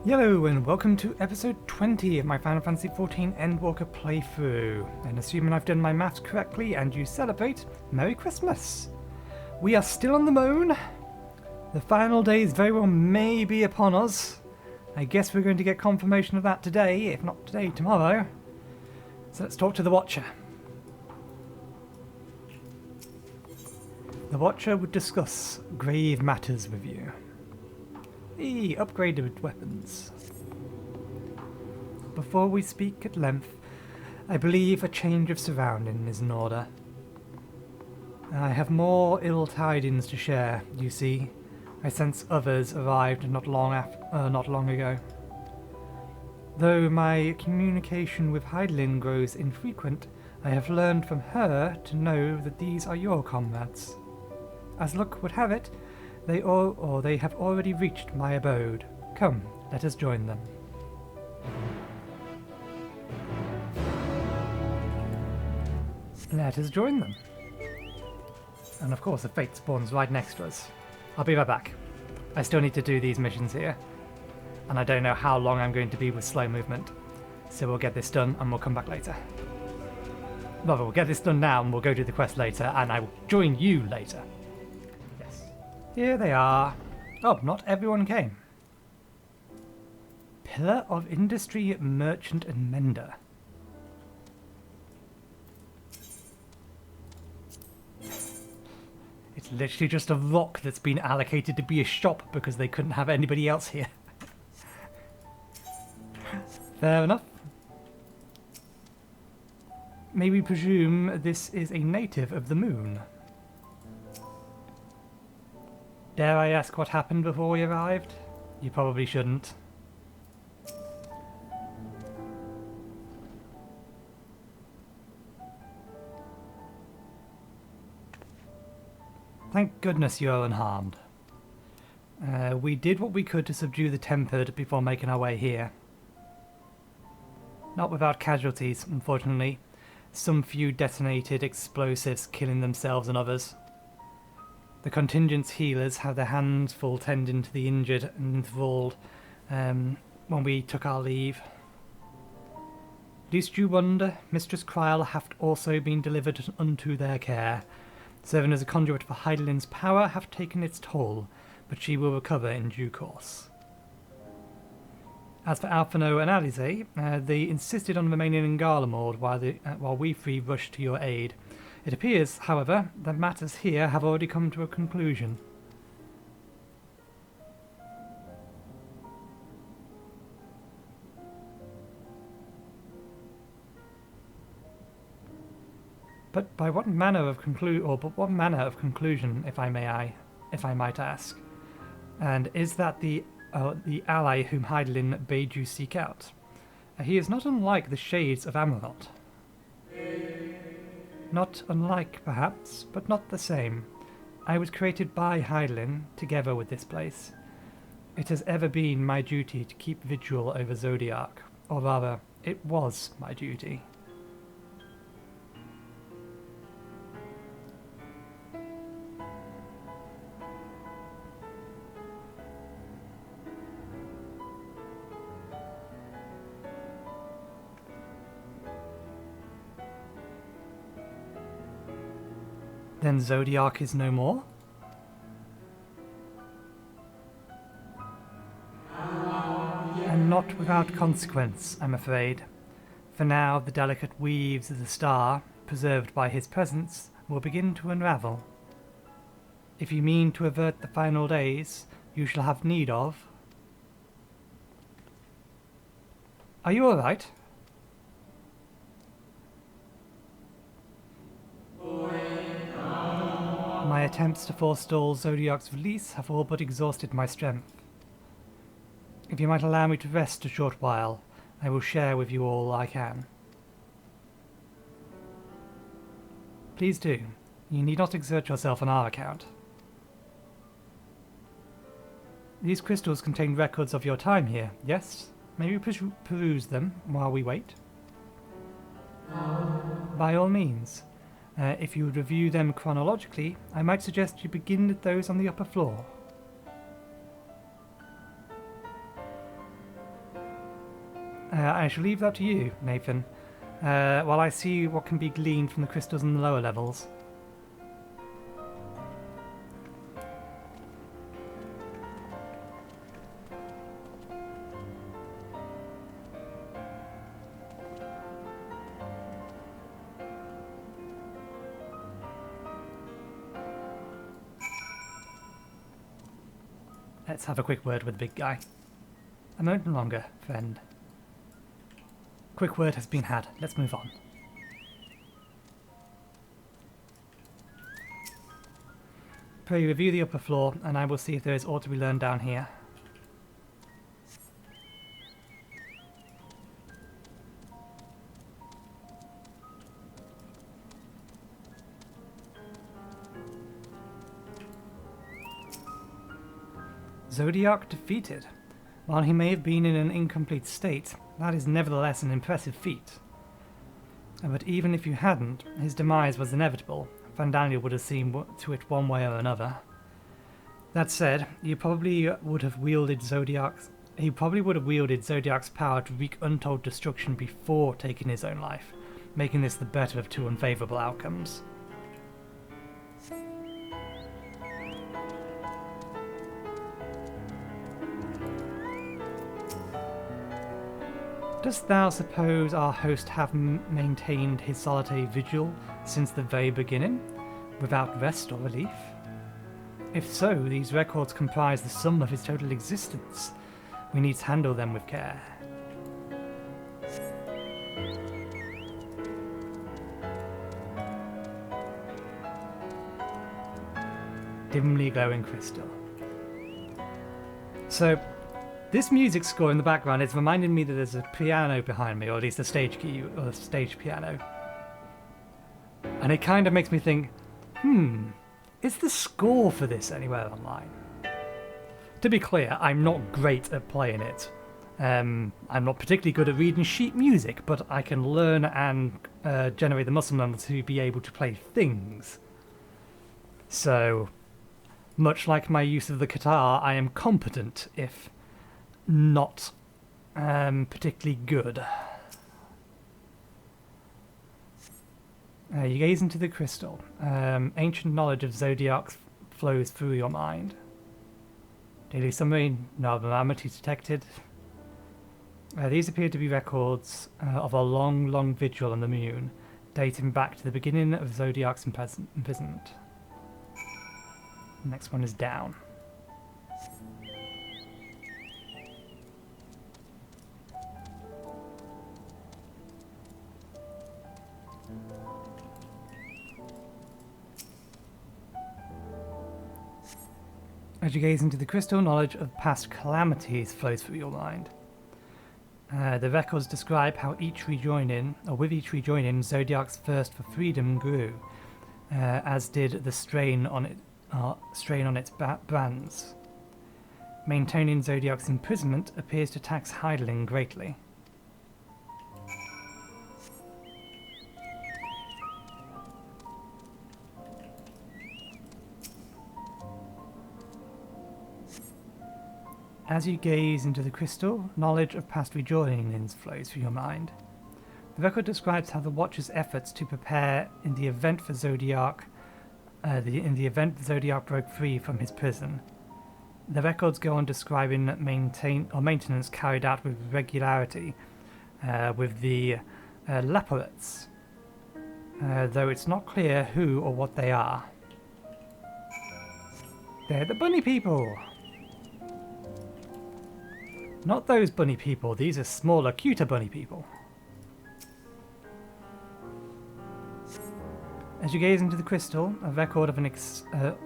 Hello and welcome to episode 20 of my Final Fantasy XIV Endwalker playthrough. And assuming I've done my maths correctly and you celebrate, Merry Christmas! We are still on the moon. The final days very well may be upon us. I guess we're going to get confirmation of that today, if not today, tomorrow. So let's talk to the Watcher. The Watcher would discuss grave matters with you. Upgraded weapons. Before we speak at length, I believe a change of surrounding is in order. I have more ill tidings to share, you see. I sense others arrived not long ago. Though my communication with Heidelin grows infrequent, I have learned from her to know that these are your comrades. As luck would have it, they have already reached my abode. Come, let us join them. Let us join them. And of course the Fate spawns right next to us. I'll be right back. I still need to do these missions here. And I don't know how long I'm going to be with slow movement. So we'll get this done and we'll come back later. Rather, we'll get this done now and we'll go do the quest later and I will join you later. Here they are. Oh, not everyone came. Pillar of Industry, Merchant and Mender. It's literally just a rock that's been allocated to be a shop because they couldn't have anybody else here. Fair enough. May we presume this is a native of the moon? Dare I ask what happened before we arrived? You probably shouldn't. Thank goodness you are unharmed. We did what we could to subdue the Tempered before making our way here. Not without casualties, unfortunately. Some few detonated explosives killing themselves and others. The contingent's healers have their hands full tending to the injured and enthralled when we took our leave. Least you wonder, Mistress Kryl hath also been delivered unto their care. Serving as a conduit for Heidelin's power hath taken its toll, but she will recover in due course. As for Alphino and Alize, they insisted on remaining in Garlemald while we three rushed to your aid. It appears, however, that matters here have already come to a conclusion. But by what manner of conclusion, if I might ask? And is that the ally whom Heidelin bade you seek out? He is not unlike the shades of Amerott. Not unlike, perhaps, but not the same. I was created by Heidelin, together with this place. It has ever been my duty to keep vigil over Zodiac, or rather, it was my duty. Then Zodiac is no more? And not without consequence, I'm afraid. For now, the delicate weaves of the star, preserved by his presence, will begin to unravel. If you mean to avert the final days, you shall have need of... Are you alright? My attempts to forestall Zodiac's release have all but exhausted my strength. If you might allow me to rest a short while, I will share with you all I can. Please do. You need not exert yourself on our account. These crystals contain records of your time here, yes? May we peruse them while we wait? By all means. If you would review them chronologically, I might suggest you begin with those on the upper floor. I shall leave that to you, Nathan, while I see what can be gleaned from the crystals in the lower levels. Let's have a quick word with the big guy. A moment longer, friend. Quick word has been had. Let's move on. Pray review the upper floor, and I will see if there is aught to be learned down here. Zodiac defeated. While he may have been in an incomplete state, that is nevertheless an impressive feat. But even if you hadn't, his demise was inevitable. Vandaliel would have seen to it one way or another. That said, he probably would have wielded Zodiac's power to wreak untold destruction before taking his own life, making this the better of two unfavourable outcomes. Dost thou suppose our host have maintained his solitary vigil since the very beginning, without rest or relief? If so, these records comprise the sum of his total existence. We need to handle them with care. Dimly glowing crystal. So, this music score in the background is reminding me that there's a piano behind me, or at least a stage key or a stage piano. And it kind of makes me think, is the score for this anywhere online? To be clear, I'm not great at playing it. I'm not particularly good at reading sheet music, but I can learn and generate the muscle memory to be able to play things. So, much like my use of the guitar, I am competent, if not particularly good. You gaze into the crystal. Ancient knowledge of Zodiac flows through your mind. Daily summary, no abnormalities detected. These appear to be records of a long vigil on the moon, dating back to the beginning of Zodiac's imprisonment. The next one is down. As you gaze into the crystal, knowledge of past calamities flows through your mind. The records describe how with each rejoining, Zodiac's thirst for freedom grew, as did the strain on its brands. Maintaining Zodiac's imprisonment appears to tax Heidelin greatly. As you gaze into the crystal, knowledge of past rejoinings flows through your mind. The record describes how the Watcher's efforts to prepare in the event Zodiac broke free from his prison. The records go on describing maintenance carried out with regularity with the Laporets, though it's not clear who or what they are. They're the bunny people! Not those bunny people, these are smaller, cuter bunny people. As you gaze into the crystal, a record of an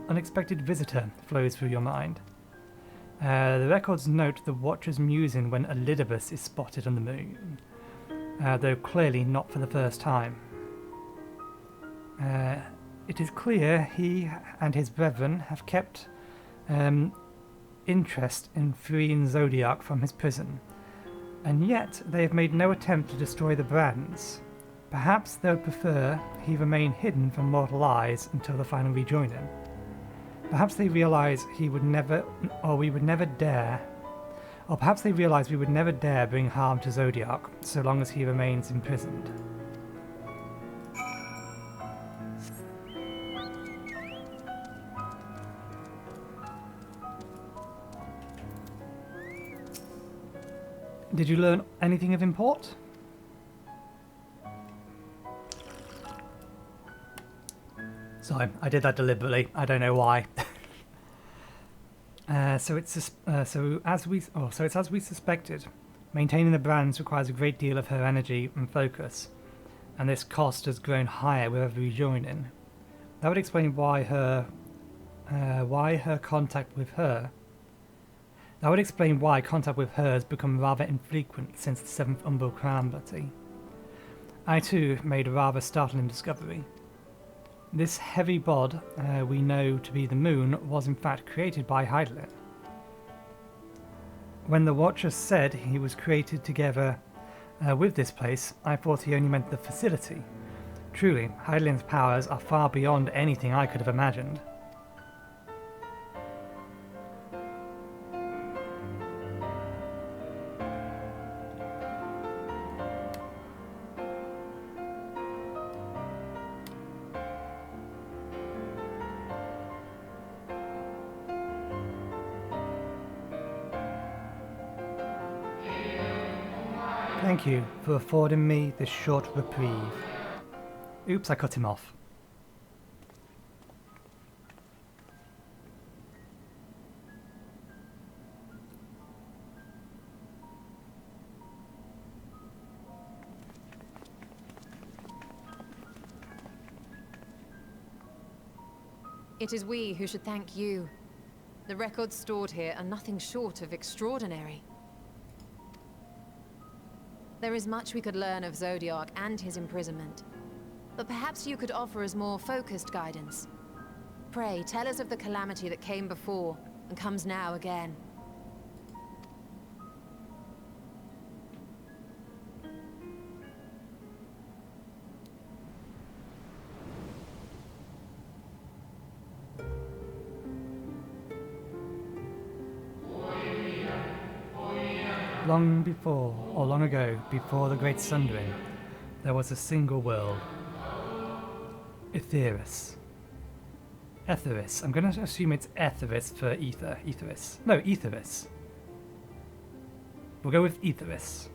unexpected visitor flows through your mind. The records note the Watcher's musing when Elidibus is spotted on the moon, though clearly not for the first time. It is clear he and his brethren have kept interest in freeing Zodiac from his prison, and yet they have made no attempt to destroy the brands. Perhaps they would prefer he remain hidden from mortal eyes until the final rejoining. Perhaps they realise we would never dare, Or perhaps they realized we would never dare bring harm to Zodiac so long as he remains imprisoned. Did you learn anything of import? Sorry, I did that deliberately. I don't know why. So it's as we suspected. Maintaining the brands requires a great deal of her energy and focus, and this cost has grown higher with every join in. That would explain why her contact with her. That would explain why contact with her has become rather infrequent since the 7th Umbral calamity. I too made a rather startling discovery. This heavy bod we know to be the moon was in fact created by Hydaelyn. When the Watcher said he was created together with this place, I thought he only meant the facility. Truly, Hydaelyn's powers are far beyond anything I could have imagined. Thank you for affording me this short reprieve. Oops, I cut him off. It is we who should thank you. The records stored here are nothing short of extraordinary. There is much we could learn of Zodiac and his imprisonment, but perhaps you could offer us more focused guidance. Pray, tell us of the calamity that came before and comes now again. Long ago, before the Great Sundering, there was a single world. Etheris. Etheris. I'm going to assume it's Etheris for ether. Etheris. No, Etheris. We'll go with Etheris.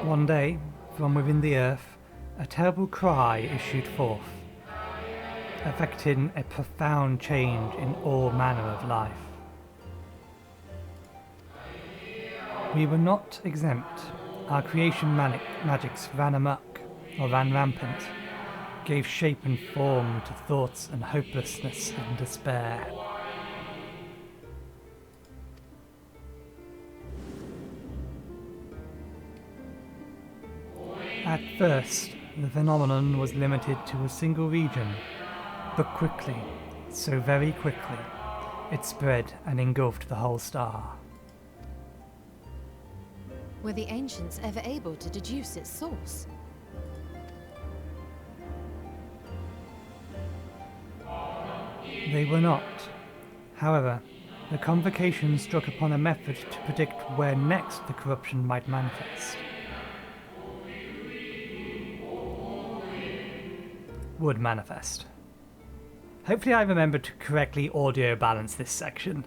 One day, from within the earth, a terrible cry issued forth, affecting a profound change in all manner of life. We were not exempt. Our creation magics ran amok, or ran rampant, gave shape and form to thoughts and hopelessness and despair. At first, the phenomenon was limited to a single region, but quickly, so very quickly, it spread and engulfed the whole star. Were the ancients ever able to deduce its source? They were not. However, the convocation struck upon a method to predict where next the corruption might manifest. Would manifest. Hopefully I remember to correctly audio balance this section.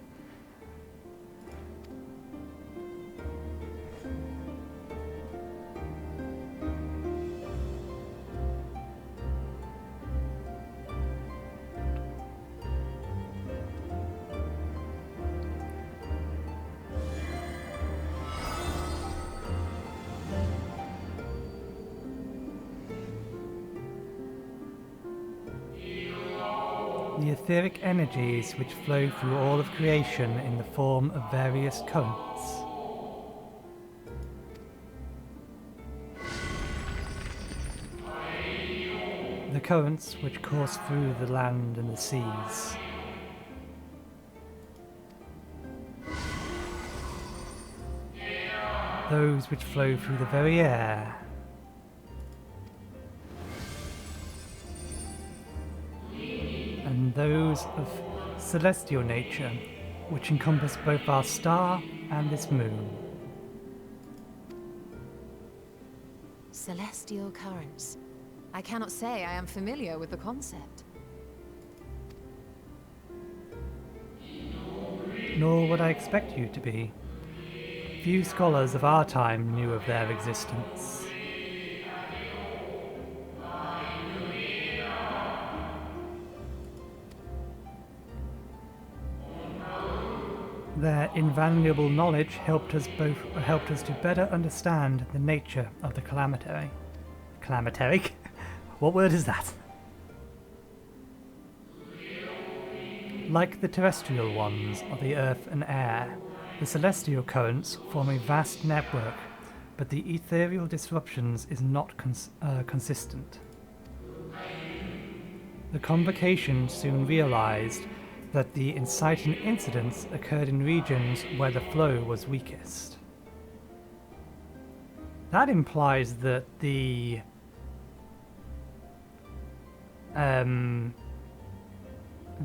The etheric energies which flow through all of creation in the form of various currents. The currents which course through the land and the seas. Those which flow through the very air. And and those of celestial nature, which encompass both our star and this moon. Celestial currents. I cannot say I am familiar with the concept. Nor would I expect you to be. Few scholars of our time knew of their existence. Their invaluable knowledge helped us to better understand the nature of the calamity. Calamity? What word is that? Like the terrestrial ones of the earth and air, the celestial currents form a vast network, but the ethereal disruptions is not consistent. The convocation soon realized that the inciting incidents occurred in regions where the flow was weakest. That implies that the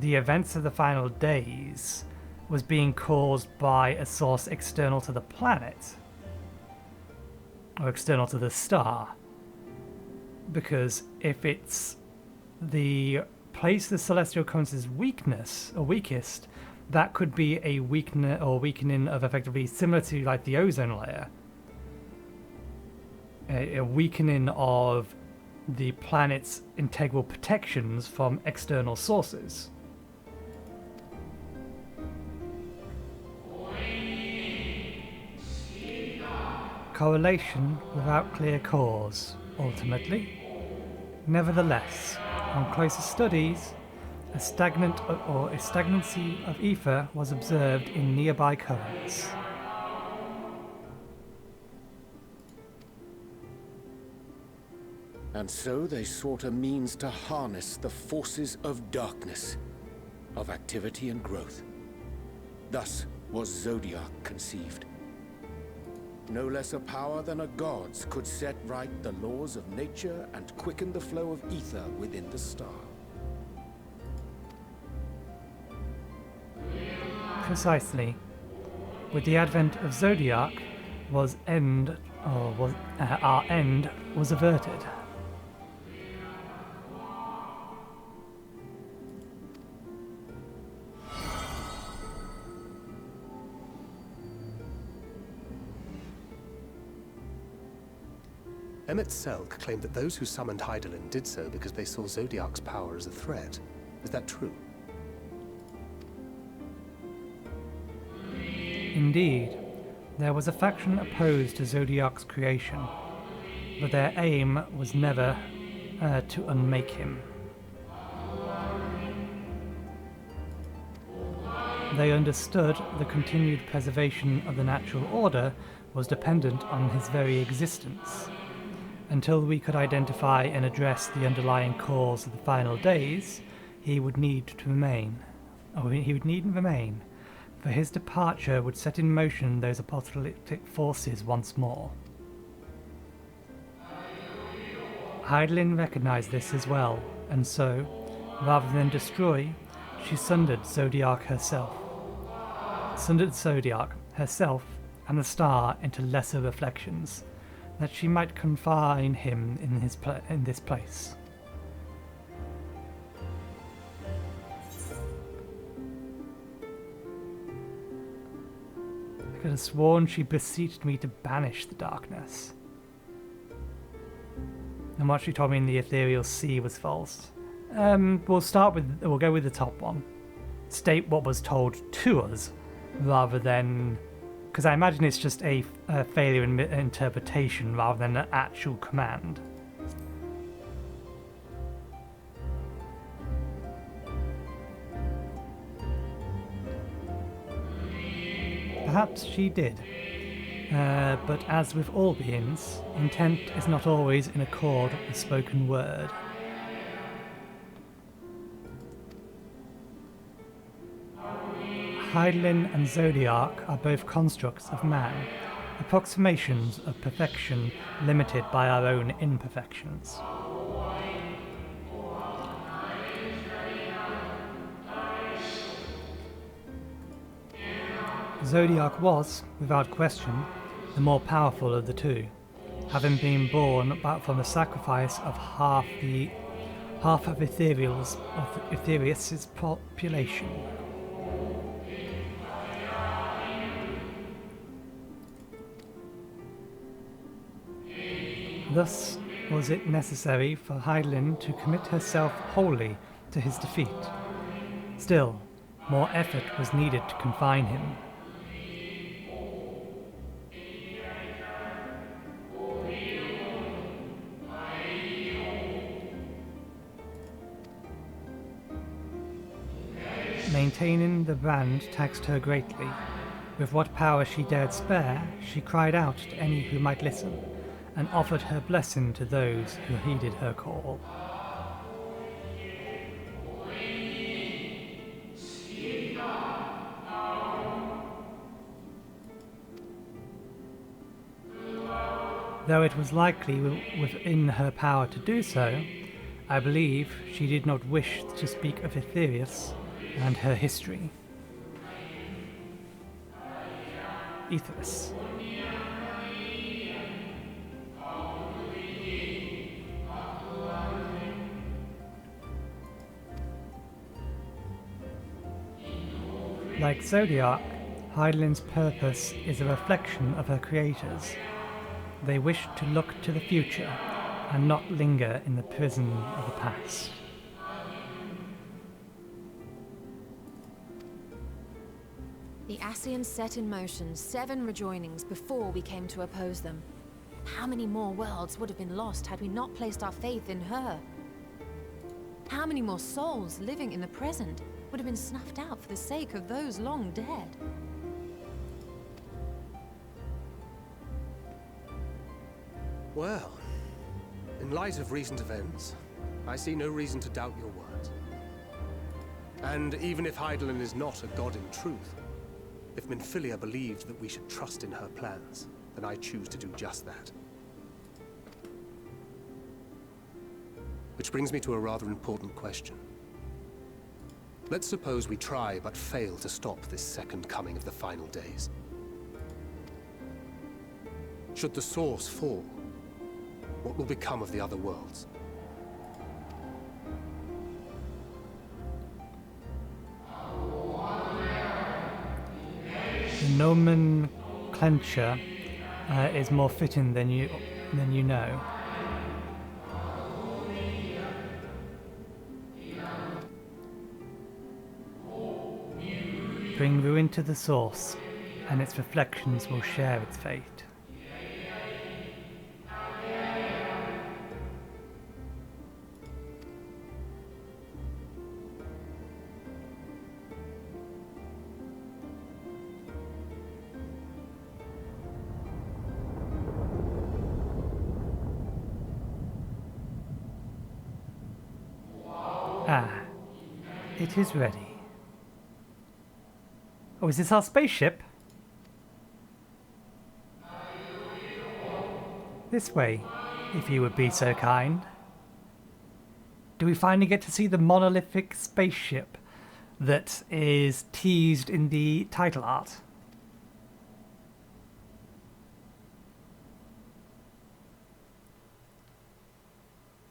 events of the final days was being caused by a source external to the planet, or external to the star. Because if it's the place the celestial currents is weakest, that could be a weakening of effectively similar to like the ozone layer. A weakening of the planet's integral protections from external sources. Correlation without clear cause, ultimately. Nevertheless, on closer studies, a stagnancy of ether was observed in nearby currents. And so they sought a means to harness the forces of darkness, of activity and growth. Thus was Zodiac conceived. No less a power than a god's could set right the laws of nature and quicken the flow of ether within the star. Precisely. With the advent of Zodiac, our end was averted. Emmett Selk claimed that those who summoned Hydaelyn did so because they saw Zodiac's power as a threat. Is that true? Indeed, there was a faction opposed to Zodiac's creation, but their aim was never to unmake him. They understood the continued preservation of the natural order was dependent on his very existence. Until we could identify and address the underlying cause of the final days, he would need to remain. For his departure would set in motion those apocalyptic forces once more. Hydaelyn recognized this as well, and so, rather than destroy, she sundered Zodiac herself and the star into lesser reflections, that she might confine him in this place. I could have sworn she beseeched me to banish the darkness. And what she told me in the ethereal sea was false. We'll go with the top one. State what was told to us, rather than... Because I imagine it's just a failure in interpretation rather than an actual command. Perhaps she did. But as with all beings, intent is not always in accord with the spoken word. Hydaelyn and Zodiac are both constructs of man, approximations of perfection limited by our own imperfections. Zodiac was, without question, the more powerful of the two, having been born about from the sacrifice of half of Ethereus' population. Thus was it necessary for Hydaelyn to commit herself wholly to his defeat. Still, more effort was needed to confine him. Maintaining the brand taxed her greatly. With what power she dared spare, she cried out to any who might listen, and offered her blessing to those who heeded her call. Though it was likely within her power to do so, I believe she did not wish to speak of Ethereus and her history. Aetheris. Like Zodiac, Hydaelyn's purpose is a reflection of her creators. They wish to look to the future and not linger in the prison of the past. The Ascians set in motion 7 rejoinings before we came to oppose them. How many more worlds would have been lost had we not placed our faith in her? How many more souls living in the present would have been snuffed out for the sake of those long dead? Well, in light of recent events, I see no reason to doubt your words. And even if Hydaelyn is not a god in truth, if Minfilia believed that we should trust in her plans, then I choose to do just that. Which brings me to a rather important question. Let's suppose we try but fail to stop this second coming of the final days. Should the source fall, what will become of the other worlds? The nomenclature is more fitting than you know. Bring ruin to the source, and its reflections will share its fate. Ah, it is ready. Oh, is this our spaceship? This way, if you would be so kind. Do we finally get to see the monolithic spaceship that is teased in the title art?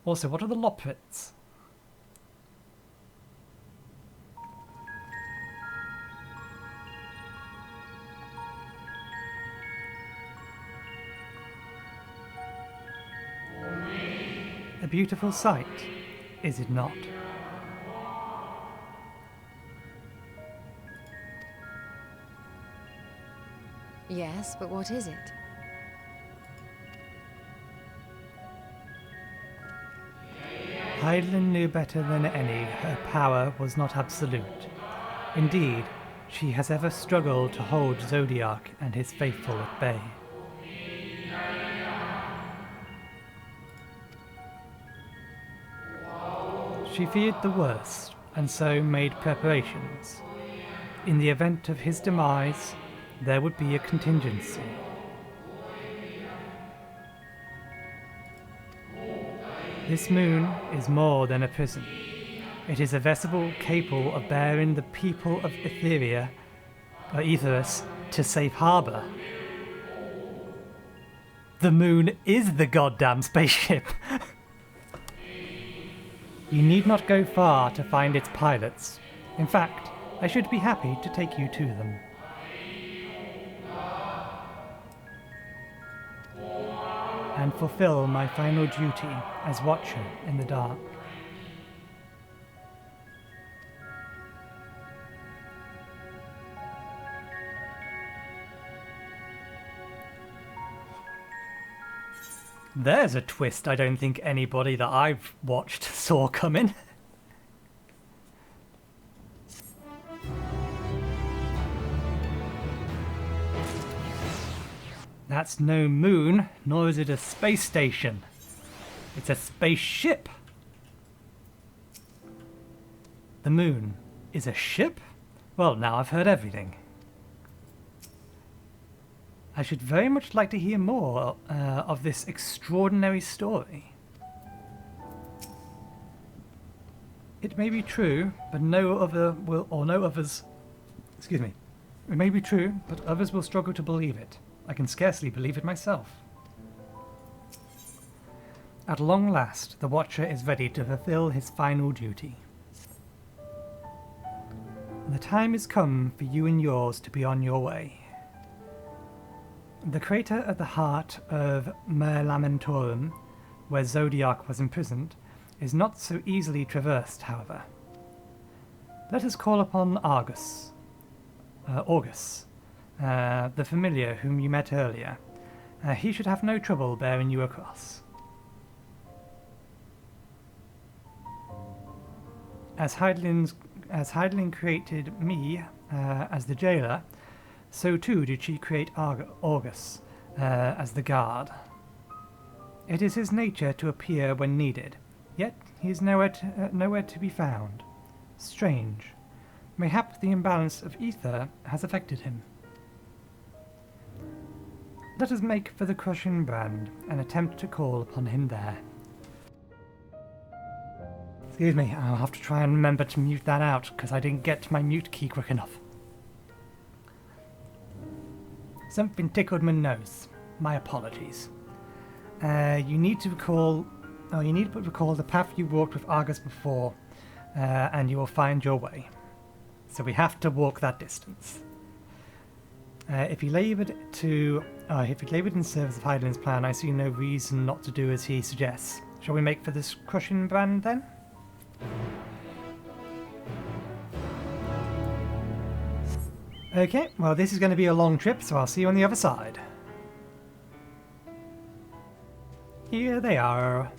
Also, what are the loppets? A beautiful sight, is it not? Yes, but what is it? Hydaelyn knew better than any her power was not absolute. Indeed, she has ever struggled to hold Zodiac and his faithful at bay. She feared the worst, and so made preparations. In the event of his demise, there would be a contingency. This moon is more than a prison. It is a vessel capable of bearing the people of Etheria Aetheris, to safe harbor. The moon is the goddamn spaceship. You need not go far to find its pilots. In fact, I should be happy to take you to them. And fulfill my final duty as Watcher in the dark. There's a twist I don't think anybody that I've watched saw coming. That's no moon, nor is it a space station. It's a spaceship. The moon is a ship? Well, now I've heard everything. I should very much like to hear more of this extraordinary story. It may be true, but no others. Excuse me. It may be true, but others will struggle to believe it. I can scarcely believe it myself. At long last, the Watcher is ready to fulfill his final duty. The time has come for you and yours to be on your way. The crater at the heart of Mare Lamentorum, where Zodiac was imprisoned, is not so easily traversed, however. Let us call upon Argus, the familiar whom you met earlier. He should have no trouble bearing you across. As Heidelin created me as the jailer, so too did she create Argus as the guard. It is his nature to appear when needed, yet he is nowhere to be found. Strange. Mayhap the imbalance of ether has affected him. Let us make for the Crushing Brand and attempt to call upon him there. Excuse me, I'll have to try and remember to mute that out, because I didn't get my mute key quick enough. Something tickled my nose. My apologies. You need to recall the path you walked with Argus before, and you will find your way. So we have to walk that distance. If he laboured in service of Heidelin's plan, I see no reason not to do as he suggests. Shall we make for this Crushing Brand then? Okay, well this is going to be a long trip, so I'll see you on the other side. Here they are.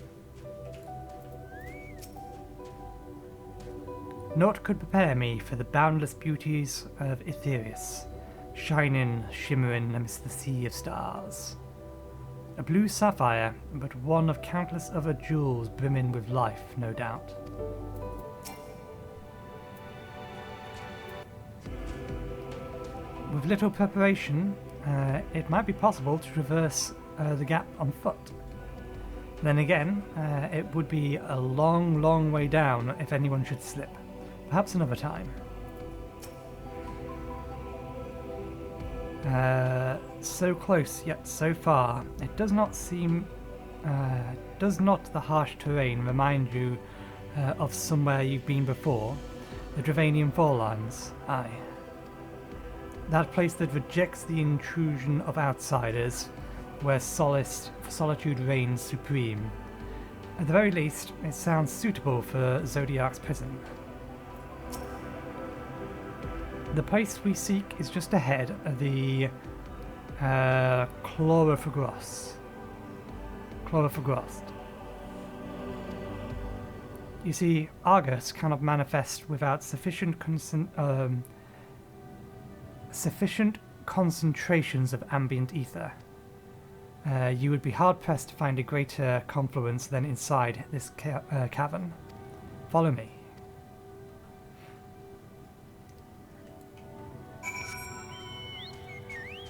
Naught could prepare me for the boundless beauties of Aetherius, shining, shimmering amidst the sea of stars. A blue sapphire, but one of countless other jewels brimming with life, no doubt. With little preparation, it might be possible to traverse the gap on foot. Then again, it would be a long, long way down if anyone should slip. Perhaps another time. So close, yet so far. It does not seem... does not the harsh terrain remind you of somewhere you've been before? The Dravanian Forelines? Aye. That place that rejects the intrusion of outsiders, where solitude reigns supreme. At the very least, it sounds suitable for Zodiac's prison. The place we seek is just ahead of the Chlorofagros. You see, Argus cannot manifest without sufficient concentrations of ambient ether. You would be hard-pressed to find a greater confluence than inside this cavern. Follow me.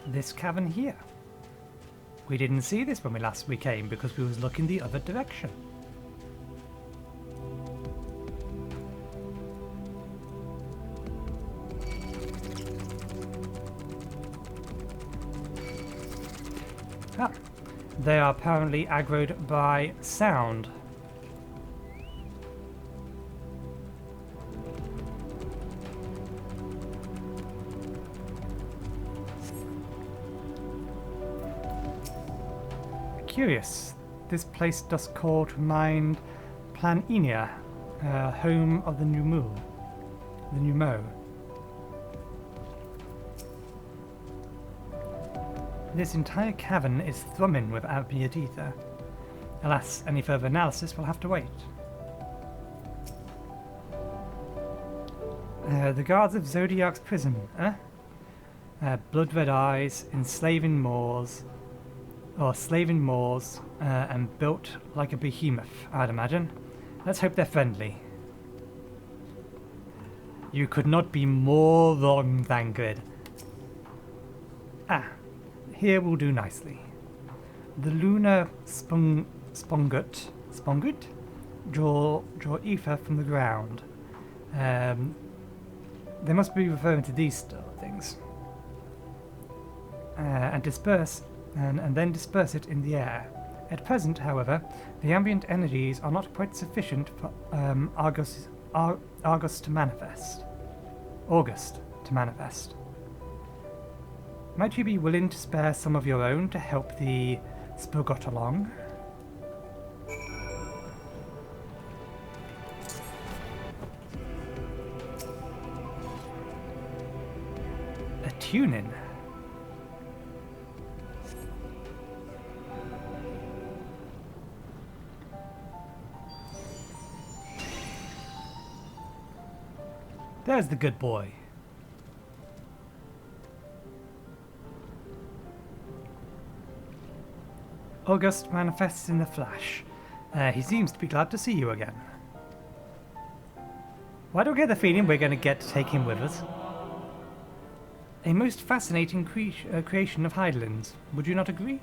This cavern here. We didn't see this when we came because we was looking the other direction. Ah, they are apparently aggroed by sound. Curious. This place does call to mind Planenia, home of the Numo. This entire cavern is thrumming with ambient ether. Alas, any further analysis will have to wait. The guards of Zodiac's prison, blood-red eyes, enslaving Moors, and built like a behemoth, I'd imagine. Let's hope they're friendly. You could not be more wrong, Thangrid. Ah, here will do nicely. The lunar spongut draw ether from the ground. They must be referring to these things. And then disperse it in the air. At present, however, the ambient energies are not quite sufficient for August to manifest. Might you be willing to spare some of your own to help the Spogot along? A tune-in. There's the good boy. August manifests in the flash. He seems to be glad to see you again. Why do I get the feeling we're going to get to take him with us? A most fascinating creation of Hydaelyn's, would you not agree?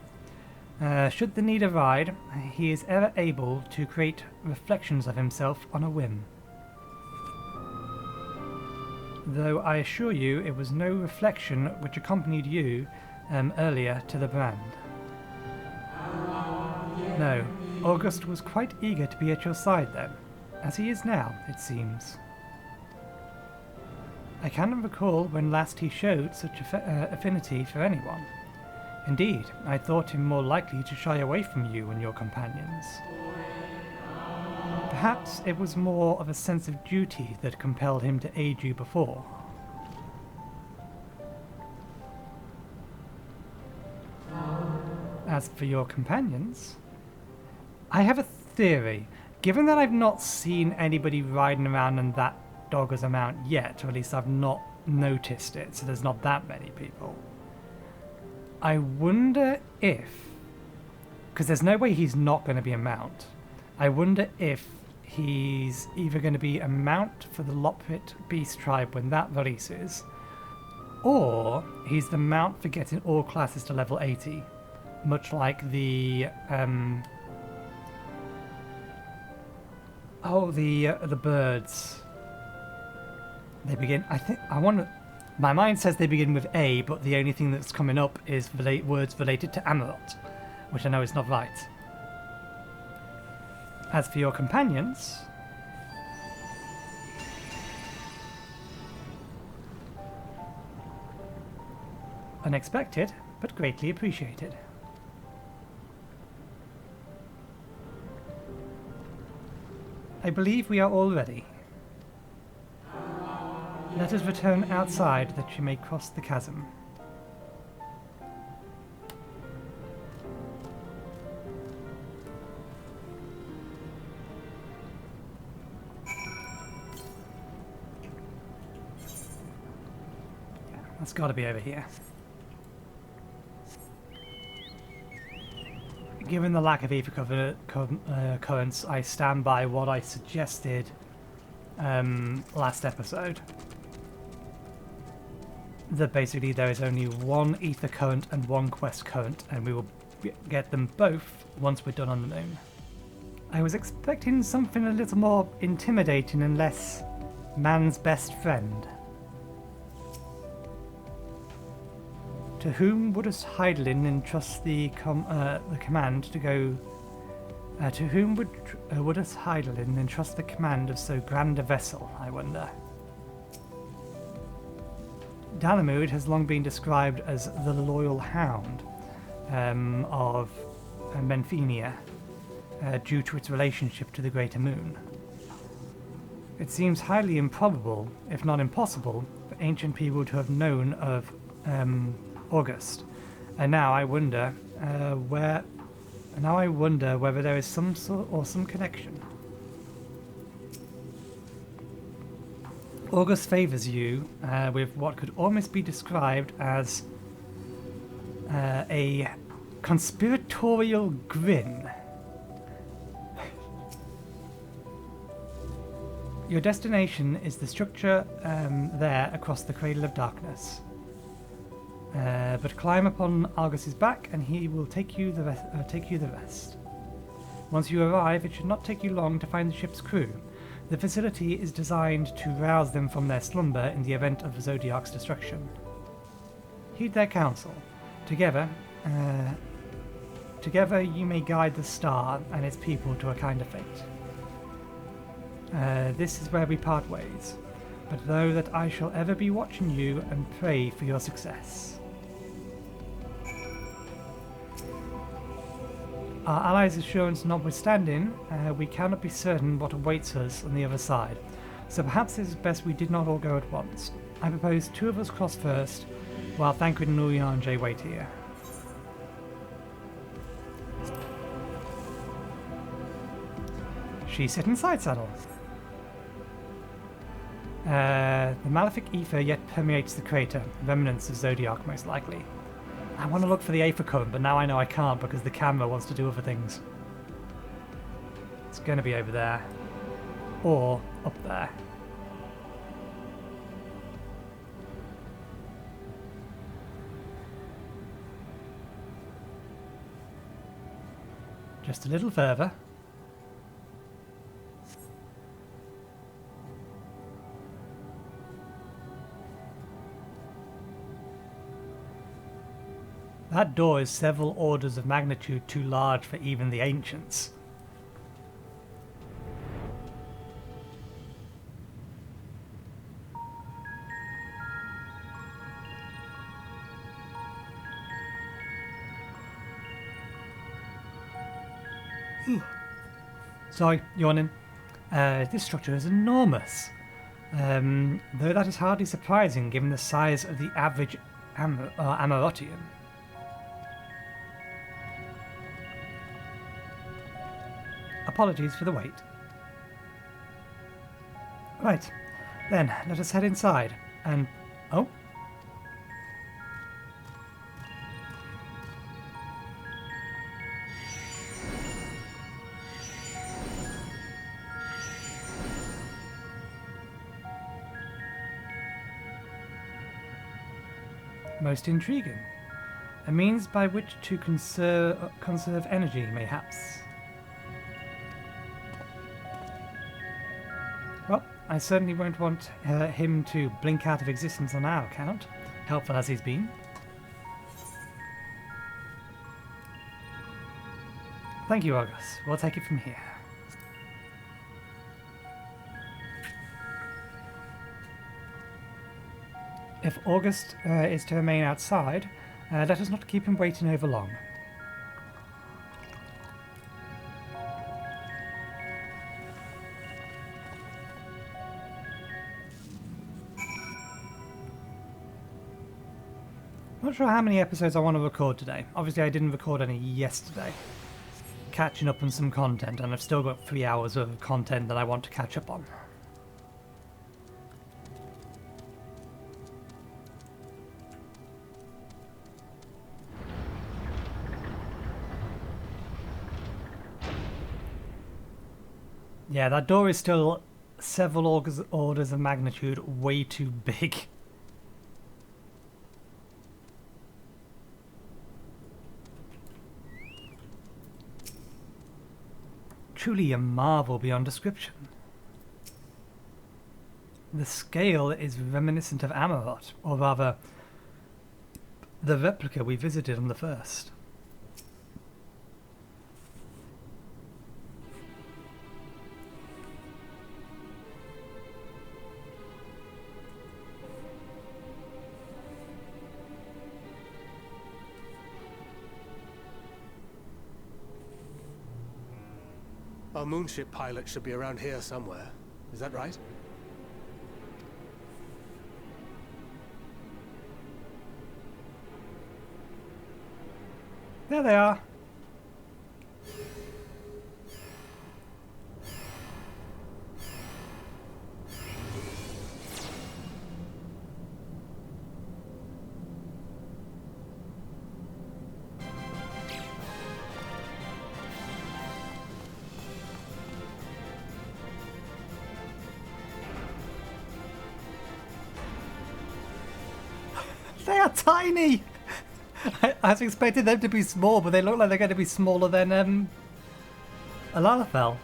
Should the need arise, he is ever able to create reflections of himself on a whim. Though I assure you it was no reflection which accompanied you earlier to the brand. No, August was quite eager to be at your side then, as he is now, it seems. I cannot recall when last he showed such affinity for anyone. Indeed, I thought him more likely to shy away from you and your companions. Perhaps it was more of a sense of duty that compelled him to aid you before. As for your companions, I have a theory. Given that I've not seen anybody riding around in that dogger's amount yet, or at least I've not noticed it, so there's not that many people. I wonder if, because there's no way he's not going to be a mount, I wonder if he's either going to be a mount for the Loprit Beast Tribe when that releases, or he's the mount for getting all classes to level 80, much like the the birds. They begin. My mind says they begin with A, but the only thing that's coming up is words related to Amarot, which I know is not right. As for your companions, unexpected, but greatly appreciated. I believe we are all ready. Let us return outside that you may cross the chasm. Yeah, that's got to be over here. Given the lack of ether currents, I stand by what I suggested last episode. That basically there is only one ether current and one quest current, and we will get them both once we're done on the moon. I was expecting something a little more intimidating and less man's best friend. To whom would us Hydaelyn entrust the command to go? To whom would us Hydaelyn entrust the command of so grand a vessel, I wonder? Dalamud has long been described as the loyal hound of Menphenia, due to its relationship to the Greater Moon. It seems highly improbable, if not impossible, for ancient people to have known of August, and now I wonder whether there is some sort or some connection. August favours you with what could almost be described as a conspiratorial grin. Your destination is the structure there across the Cradle of Darkness. But climb upon Argus's back and he will take you the rest. Once you arrive, it should not take you long to find the ship's crew. The facility is designed to rouse them from their slumber in the event of Zodiac's destruction. Heed their counsel. Together you may guide the star and its people to a kinder fate. This is where we part ways, but know that I shall ever be watching you and pray for your success. Our allies' assurance notwithstanding, we cannot be certain what awaits us on the other side, so perhaps it is best we did not all go at once. I propose 2 of us cross first, while Thancred and Uyanje wait here. She sit in side saddle. The malefic ether yet permeates the crater, remnants of Zodiac most likely. I want to look for the Aether current, but now I know I can't because the camera wants to do other things. It's going to be over there. Or up there. Just a little further. That door is several orders of magnitude too large for even the ancients. Sorry, yawning. This structure is enormous. Though that is hardly surprising given the size of the average Amarotian. Apologies for the wait. Right, then let us head inside and... oh? Most intriguing. A means by which to conserve energy, mayhaps. Well, I certainly won't want him to blink out of existence on our account, helpful as he's been. Thank you, Argus. We'll take it from here. If August is to remain outside, let us not keep him waiting over long. Not sure how many episodes I want to record today. Obviously I didn't record any yesterday. Catching up on some content, and I've still got 3 hours of content that I want to catch up on. Yeah, that door is still several orders of magnitude way too big. Truly a marvel beyond description. The scale is reminiscent of Amarot, or rather, the replica we visited on the first. Our moonship pilot should be around here somewhere. Is that right? There they are. They are tiny! I was expecting them to be small, but they look like they're going to be smaller than a Lalafell.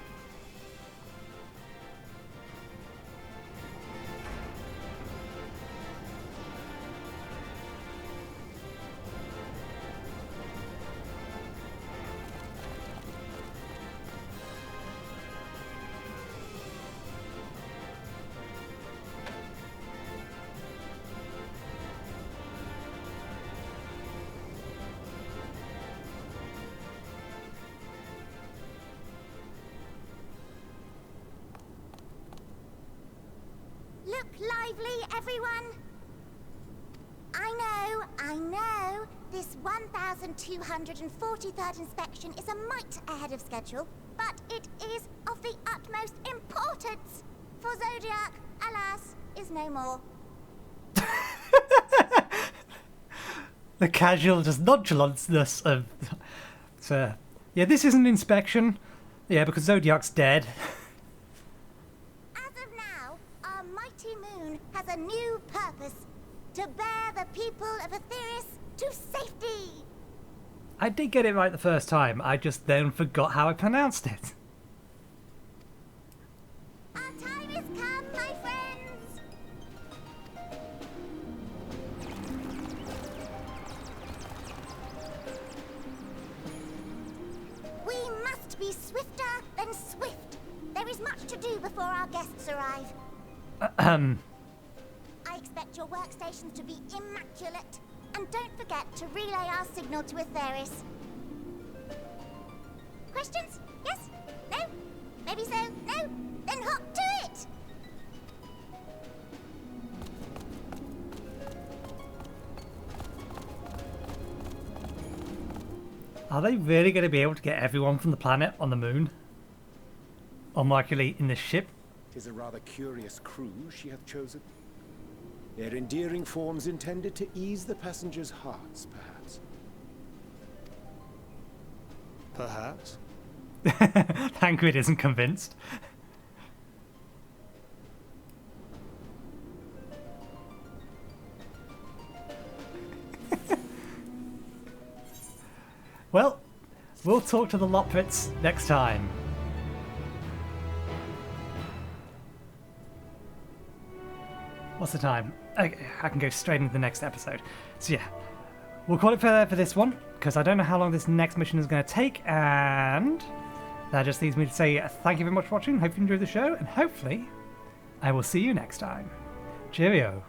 Look lively, everyone! I know, this 1243rd inspection is a mite ahead of schedule, but it is of the utmost importance, for Zodiac, alas, is no more. The casual just nonchalantness of... So, yeah, this is an inspection. Yeah, because Zodiac's dead. As of now, our mighty moon has a new purpose. To bear the people of Aetheris to safety! I did get it right the first time. I just then forgot how I pronounced it. Our time has come, my friends! We must be swifter than swift. There is much to do before our guests arrive. I expect your workstations to be immaculate. And don't forget to relay our signal to Aetheris. Questions? Yes? No? Maybe so? No? Then hop to it! Are they really going to be able to get everyone from the planet on the moon? Or more accurately, in the ship? 'Tis a rather curious crew she hath chosen. Their endearing forms intended to ease the passengers' hearts, perhaps. Perhaps. Thancred isn't convinced. Well, we'll talk to the Loprits next time. What's the time? I can go straight into the next episode. So yeah, we'll call it for this one, because I don't know how long this next mission is going to take, and that just leaves me to say thank you very much for watching, hope you enjoyed the show, and hopefully I will see you next time. Cheerio.